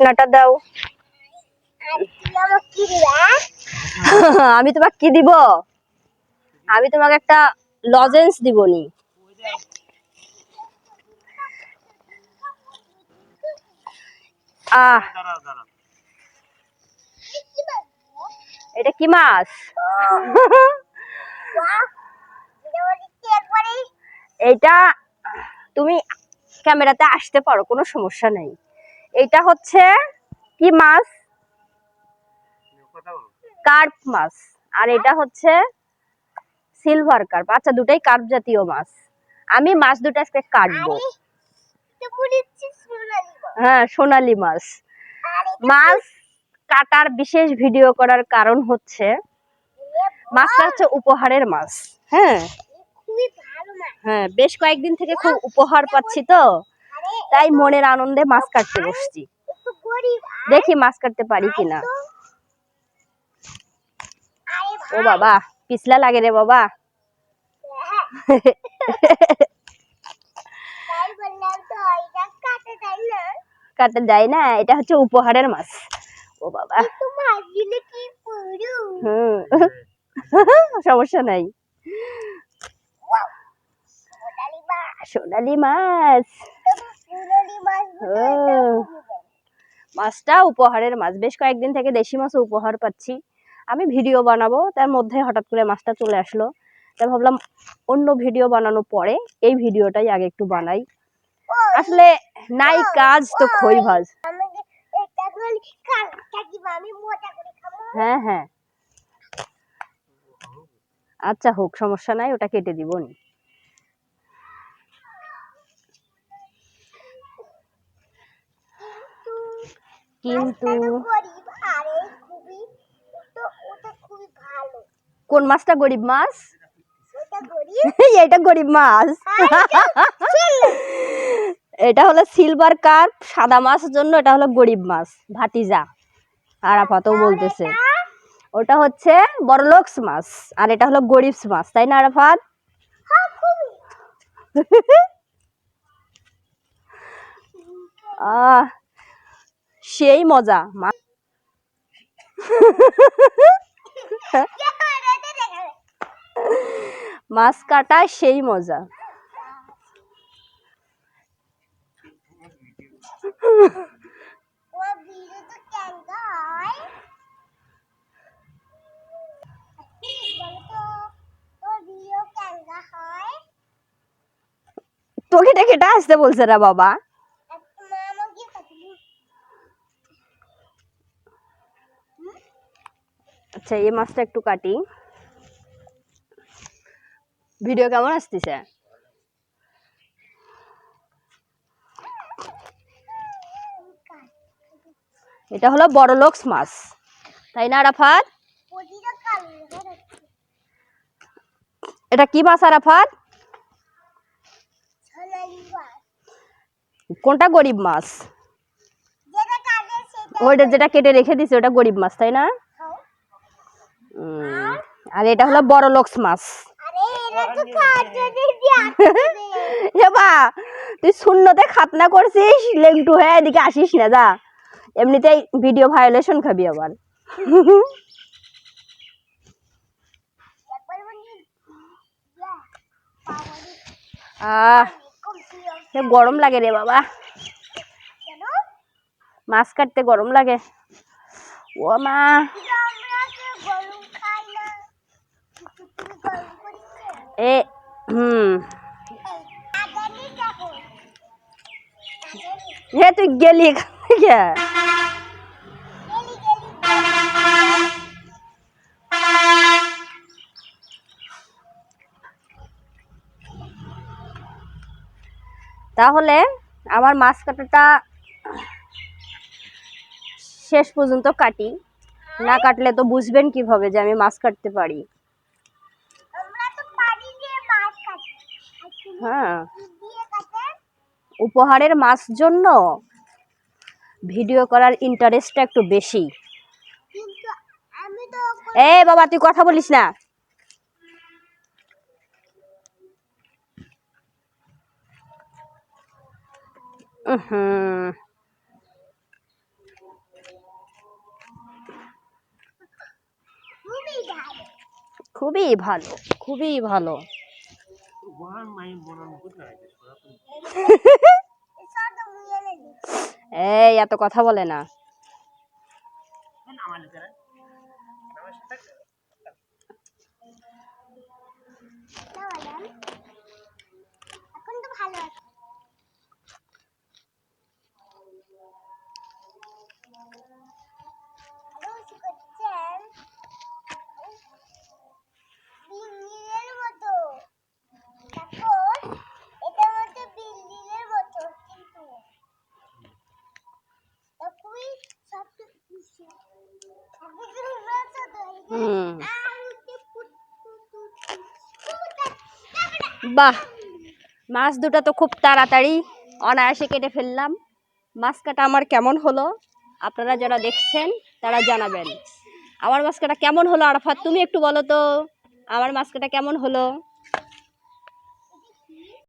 নাটা দাও। আমি তোমাকে কি দিব? আমি তোমাকে একটা লজেন্স দিবনি। এটা কি মাছ? এটা তুমি ক্যামেরাতে আসতে পারো, কোনো সমস্যা নেই। এটা হচ্ছে কি মাছ? কার্প মাছ। আর এটা হচ্ছে সিলভার কার্প। আচ্ছা, দুটাই কার্প জাতীয় মাছ। আমি মাছ দুটো আজকে কাটবো। হ্যাঁ, সোনালী মাছ। মাছ কাটার বিশেষ ভিডিও করার কারণ হচ্ছে মাছটা হচ্ছে উপহারের মাছ। হ্যাঁ হ্যাঁ, বেশ কয়েকদিন থেকে খুব উপহার পাচ্ছি, তো তাই মনের আনন্দে মাছ কাটতে বসছি। দেখি মাছ কাটতে পারি কিনা। ও বাবা, পিছলা লাগে রে বাবা। কাটতে যায় না, এটা হচ্ছে উপহারের মাছ। ও বাবা, সমস্যা নাই। সোনালী মাছ। মাছটা উপহারের মাছ। বেশ কয়েকদিন থেকে দেশি মাছও উপহার পাচ্ছি। আমি ভিডিও বানাবো, তার মধ্যে হঠাৎ করে মাছটা চলে আসলো। তাই ভাবলাম অন্য ভিডিও বানানোর পরে এই ভিডিওটাই আগে একটু বানাই। আসলে নাই কাজ তো খই ভাজ। হ্যাঁ হ্যাঁ, আচ্ছা হোক, সমস্যা নাই, ওটা কেটে দিব নি। কিন্তু কোন মাছটা গরিব মাছ? এটা গরিব মাছ। এটা হলো সিলভার কার্প, সাদা মাছের জন্য এটা হলো গরিব মাছ। ভাতিজা আরাফাতও বলতেছে ওটা হচ্ছে বড়লোকস মাছ, আর এটা হলো গরিব মাছ, তাই না আরাফাত? সেই মজা মাছ কাটা, সেই মজা। তোকে কেটে আসতে বলছে না বাবা। আচ্ছা, এই মাছটা একটু কাটি। ভিডিও কেমন আসতেছে? এটা হলো বড়লোকস মাছ, তাই না আরাফাত? এটা কি মাছ আরাফাত? কোনটা গরিব মাছ? ওইটা যেটা কেটে রেখে দিছে ওটা গরিব মাছ, তাই না? আর এটা হলো বড়লোকস মাছ। তুই শূন্যতে খাতনা করছিস, লেংটু হয়ে এদিকে আসিস না, যা। এমনিতেই ভিডিও ভায়োলেশন খাবি আবার। গরম লাগে রে বাবা, মাছ কাটতে গরম লাগে। ও মা, এ হে তুই গেলি তাহলে আমার মাছ কাটাটা শেষ পর্যন্ত কাটি, না কাটলে তো বুঝবেন কিভাবে যে আমি মাছ কাটতে পারি। হ্যাঁ, উপহারের মাছ জন্য ভিডিও করার ইন্টারেস্টটা একটু বেশি। এ বাবা, তুই কথা বলিস না। খুবই ভালো, খুবই ভালো। এই এত কথা বলে না। বাহ, মাছ দুটো তো খুব তাড়াতাড়ি অনায়াসে কেটে ফেললাম। মাছ কাটা আমার কেমন হলো আপনারা যারা দেখছেন তারা জানাবেন। আমার মাছ কাটা কেমন হলো আরাফাত, তুমি একটু বলো তো আমার মাছ কাটা কেমন হলো।